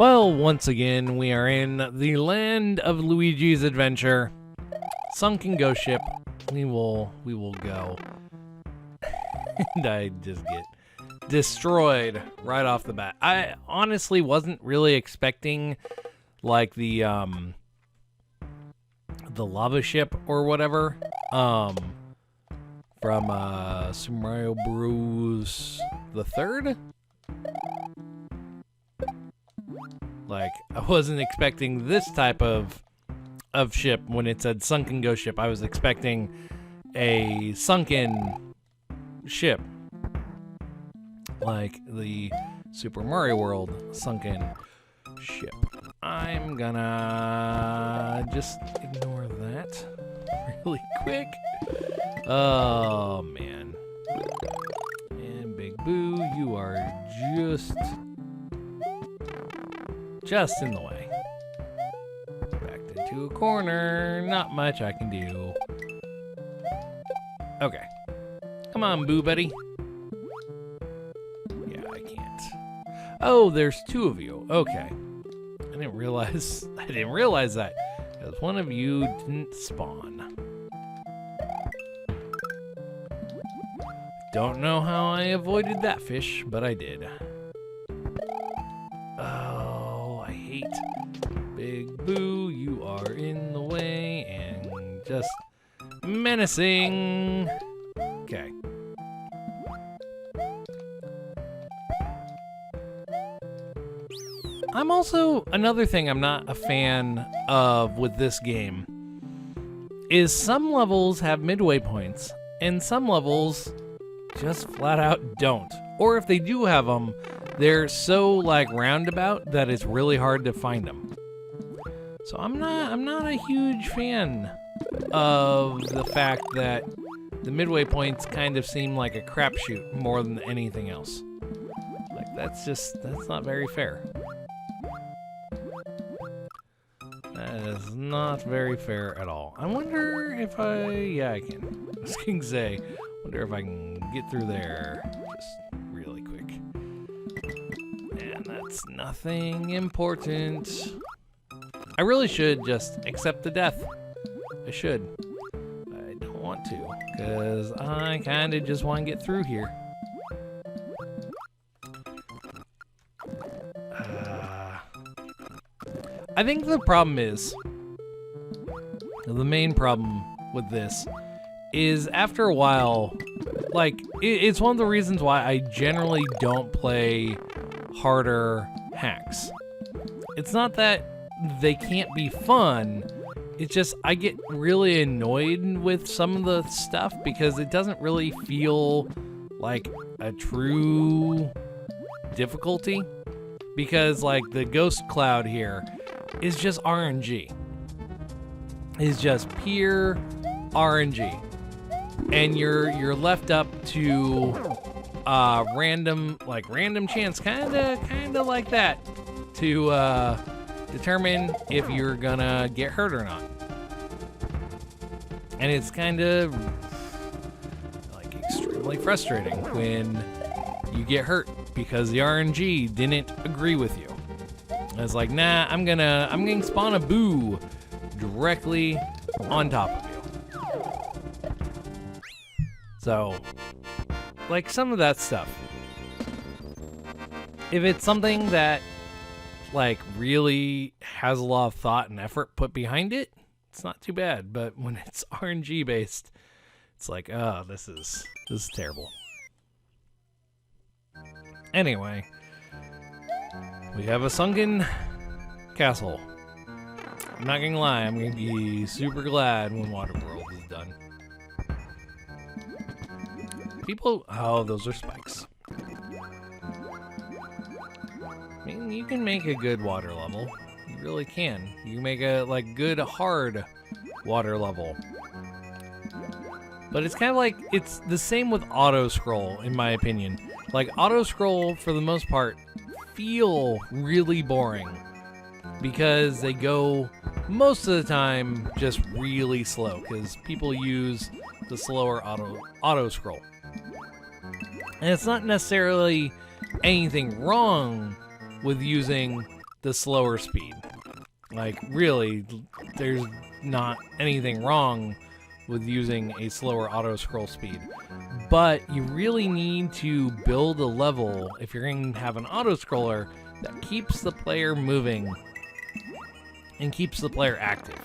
Well, once again, we are in the land of Luigi's adventure. Sunken ghost ship. We will go. And I just get destroyed right off the bat. I honestly wasn't really expecting like the lava ship or whatever from Super Mario Bros. The third. Like, I wasn't expecting this type of ship when it said sunken ghost ship. I was expecting a sunken ship, like the Super Mario World sunken ship. I'm gonna just ignore that really quick. Oh, man. And Big Boo, you are just in the way. Backed into a corner. Not much I can do. Okay. Come on, Boo Buddy. Yeah, I can't. Oh, there's two of you. Okay. I didn't realize that. Because one of you didn't spawn. Don't know how I avoided that fish, but I did. Big Boo, you are in the way and just menacing. Okay. I'm also, another thing I'm not a fan of with this game is some levels have midway points and some levels just flat out don't. Or if they do have them, they're so like roundabout that it's really hard to find them. So I'm not a huge fan of the fact that the midway points kind of seem like a crapshoot more than anything else. Like that's not very fair. That is not very fair at all. I wonder if I can. I was gonna say, wonder if I can get through there just really quick. And that's nothing important. I really should just accept the death. I should. I don't want to, because I kind of just want to get through here. I think the problem is, the main problem with this is after a while, like, it's one of the reasons why I generally don't play harder hacks. It's not that they can't be fun, it's just I get really annoyed with some of the stuff because it doesn't really feel like a true difficulty. Because like the ghost cloud here is just RNG. It's just pure RNG. And you're left up to random chance, kinda like that, to determine if you're gonna get hurt or not. And it's kind of like extremely frustrating when you get hurt because the RNG didn't agree with you. And it's like, nah, I'm gonna spawn a Boo directly on top of you. So, like some of that stuff, if it's something that like really has a lot of thought and effort put behind it, it's not too bad. But when it's RNG based, it's like, oh, this is terrible. Anyway, we have a sunken castle. I'm not gonna lie, I'm gonna be super glad when Water World is done. People, oh, those are spikes. I mean, you can make a good water level. You really can. You can make a, like, good, hard water level. But it's kind of like, it's the same with auto-scroll, in my opinion. Like, auto-scroll, for the most part, feel really boring. Because they go, most of the time, just really slow. Because people use the slower auto-scroll. And it's not necessarily anything wrong with using the slower speed. Like, really, there's not anything wrong with using a slower auto-scroll speed. But you really need to build a level, if you're going to have an auto-scroller, that keeps the player moving and keeps the player active.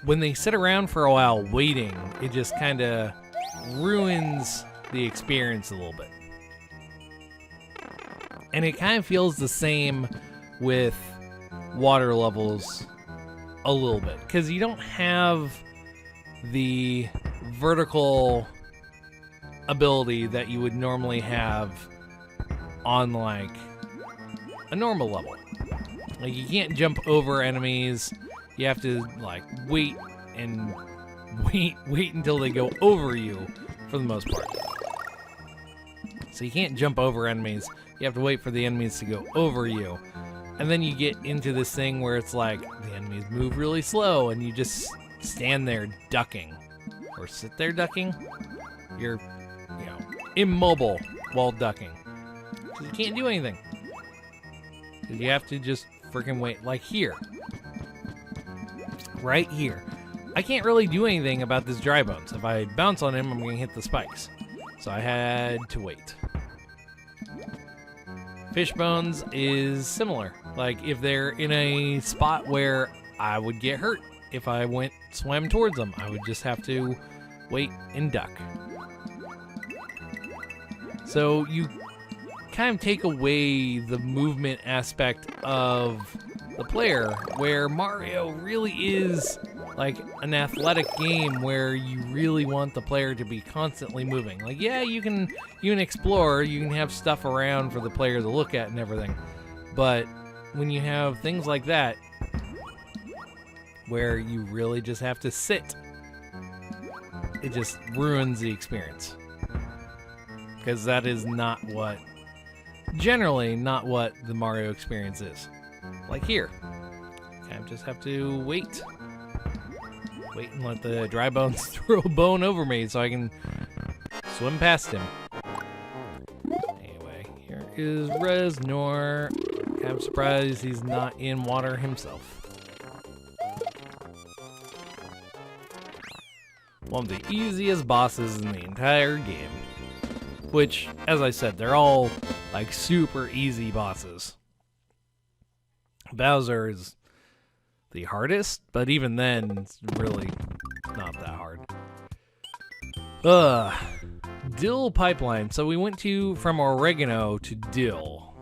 When they sit around for a while waiting, it just kind of ruins the experience a little bit. And it kind of feels the same with water levels a little bit, because you don't have the vertical ability that you would normally have on like a normal level. Like, you can't jump over enemies. You have to like wait until they go over you for the most part. So you can't jump over enemies. You have to wait for the enemies to go over you. And then you get into this thing where it's like the enemies move really slow and you just stand there ducking. Or sit there ducking. You're, immobile while ducking. So you can't do anything. You have to just freaking wait. Like here. Right here. I can't really do anything about this dry bones. If I bounce on him, I'm going to hit the spikes. So I had to wait. Fish bones is similar. Like, if they're in a spot where I would get hurt if I swam towards them, I would just have to wait and duck. So you kind of take away the movement aspect of the player, where Mario really is like an athletic game where you really want the player to be constantly moving. Like, yeah, you can explore, you can have stuff around for the player to look at and everything, but when you have things like that where you really just have to sit, it just ruins the experience, because that is generally not what the Mario experience is. Like here, I just have to wait and let the dry bones throw a bone over me so I can swim past him. Anyway, here is Reznor. I'm surprised he's not in water himself. One of the easiest bosses in the entire game. Which, as I said, they're all like super easy bosses. Bowser is the hardest, but even then, it's really not that hard. Dill pipeline. So we went from oregano to dill.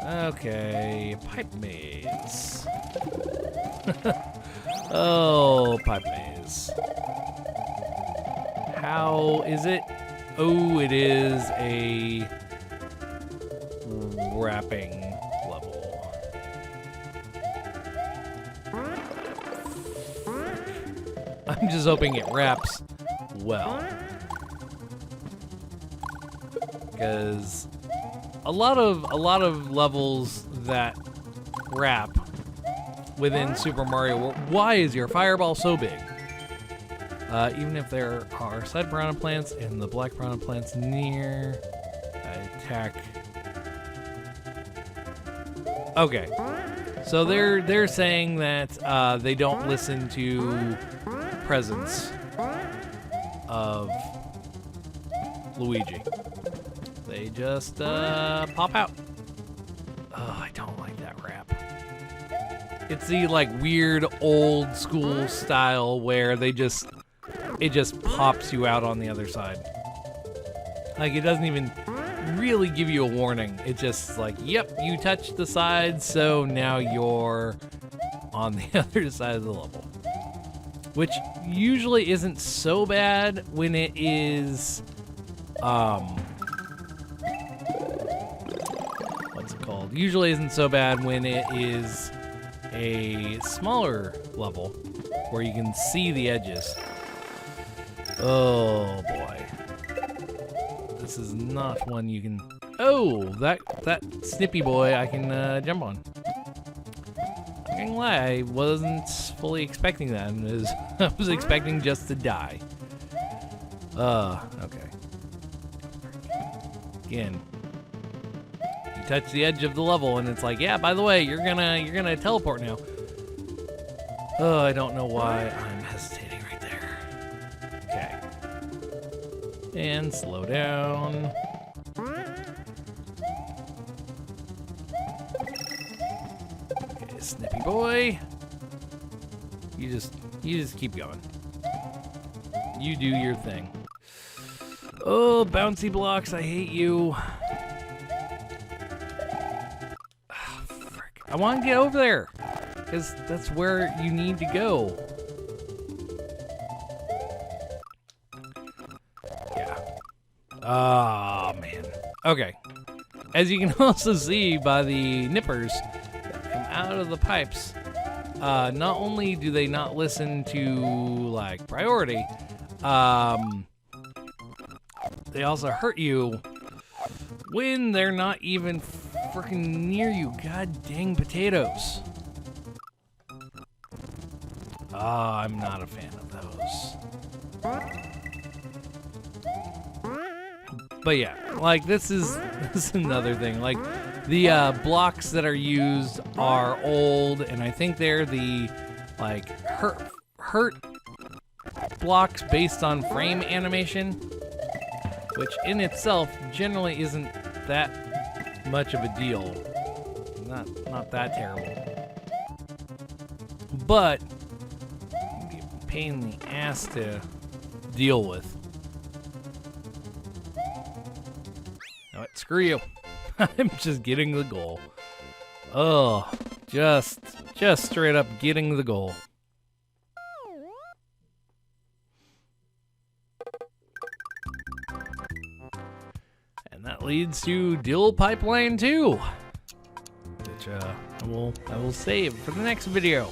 Okay, pipe maze. Oh, pipe maze. How is it? Oh, it is a wrapping level. I'm just hoping it wraps well, because a lot of levels that wrap within Super Mario. Why is your fireball so big? Even if there are side piranha plants and the black piranha plants near, I attack. Okay, so they're saying that they don't listen to presence of Luigi. They just pop out. Oh, I don't like that wrap. It's the like weird old school style where it just pops you out on the other side. Like, it doesn't even really give you a warning. It's just like, yep, you touched the side, so now you're on the other side of the level. Which usually isn't so bad when it is, what's it called? Usually isn't so bad when it is a smaller level where you can see the edges. Oh boy. This is not one you can... Oh, that snippy boy I can jump on. I'm not gonna lie, I wasn't fully expecting that. I was expecting just to die. Okay. Again, touch the edge of the level, and it's like, yeah, by the way, you're gonna teleport now. Oh, I don't know why I'm hesitating right there. Okay. And slow down. Okay, Snippy boy. You just keep going. You do your thing. Oh, bouncy blocks, I hate you. Oh, frick. I want to get over there, because that's where you need to go. Yeah. Oh, man. Okay. As you can also see by the nippers that come out of the pipes, not only do they not listen to, like, priority, they also hurt you when they're not even freaking near you. God dang potatoes. I'm not a fan of those. But yeah, like this is another thing. Like the blocks that are used are old, and I think they're the like hurt blocks based on frame animation, which in itself generally isn't that much of a deal. Not that terrible. But a pain in the ass to deal with. Know what? Screw you. I'm just getting the goal. Oh, just straight up getting the goal. And that leads to Dill Pipeline 2, which I will save for the next video.